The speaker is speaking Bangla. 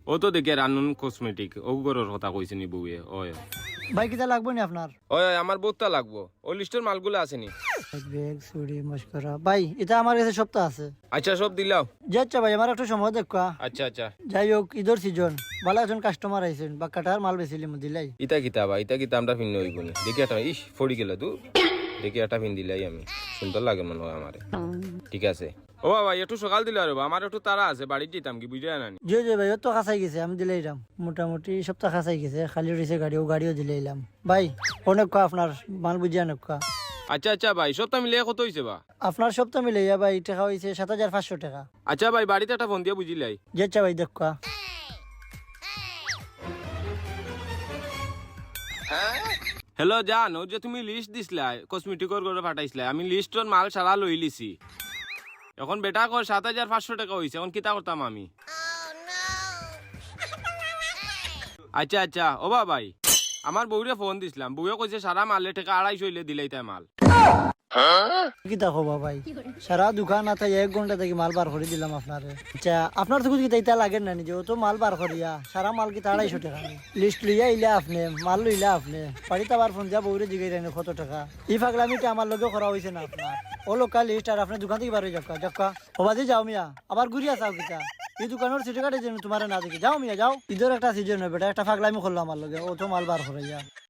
ও তো দেখি রানুন কসমেটিক ও গরর কথা কইছে নি বউয়ে ওই ভাই কিতা লাগবে নি আপনার? ওই আমার বোতটা লাগবো ওই লিস্টের মালগুলো আসেনি। ব্যাগ চুড়ি মস্করা ভাই এটা আমার কাছে সপ্তাহ আছে। আচ্ছা সব দিলাও। যে আচ্ছা ভাই আমার একটু সময় দেখা। আচ্ছা আচ্ছা যাই হোক ঈদের সিজন ভালো একজন কাস্টমার আইছেন বা কাটার মাল বেচিলি দিলাই। ইতা কিতাবা ইতা কিতা আমরা ভিন্ন হইব নি দেখি একটা ইস ফড়ি গেল তু দেখি একটা ভিন দিলাই আমি সুন্দর লাগে মনে হয় আমারে। ঠিক আছে ও বাবা একটু সকাল দিলে আর আমার একটু তারা আছে বাড়ি যেতাম কি বুঝে না যে যে ভাই ও তো খাসাই গেছে আমি দিলাইলাম মোটামুটি সপ্তাহ খাসাই গেছে খালি রয়েছে গাড়িও দিলাইলাম ভাই অনেক আপনার মাল বুঝিয়া অনেক আচ্ছা আচ্ছা ভাই সবটা মিলিয়ে কত হয়েছে বা? আপনার সপ্তাহ মিলাইয়া ভাই টাকা হয়েছে 7,500 টাকা। আচ্ছা ভাই বাড়িতে একটা ফোন দিয়ে বুঝিলাই। যে আচ্ছা ভাই দেখা। হ্যালো জান ও যে তুমি লিস্ট দিছিলা কসমেটিকর করে পাঠাইছিলা আমি লিস্টর মাল সারা লই লিছি এখন বেটা কর 7,500 টাকা হয়েছে এখন কিতা করতাম আমি? আচ্ছা আচ্ছা ও বা ভাই আমার বউরে ফোন দিছিলাম বউয়ে কইছে সারা মালে টাকা 250 হইলে দিলাই তাই মাল। কি দেখো ভাই সারা দোকান আছে 1 ঘন্টা থেকে মাল বার করে দিলাম আপনারে। আচ্ছা আপনার তো কিছু ইতা লাগে না নিজে ও তো মাল বার করিয়া সারা মাল কি 250 টাকা লিস্ট লইয়া ইলা আপনি মাল লইলা আপনি বাড়িতে আবার ফোন যা বউরে জিগাই রাখেন কত টাকা এই পাগলামিটা আমার লগে করা হইছে না আপনার ও লোকাল লিস্ট আর আপনি দোকান থেকে বার হয়ে যাক্কা ওবাদি যাও মিয়া আবার ঘুরিয়া চাও কিতা এই দোকানের সিটি কাটে যেন তোমার না দেখি যাও মিয়া যাও ঈদের একটা সিজন বেটা একটা পাগলামি করলো আমার লগে ও তো মাল বার করাইয়া।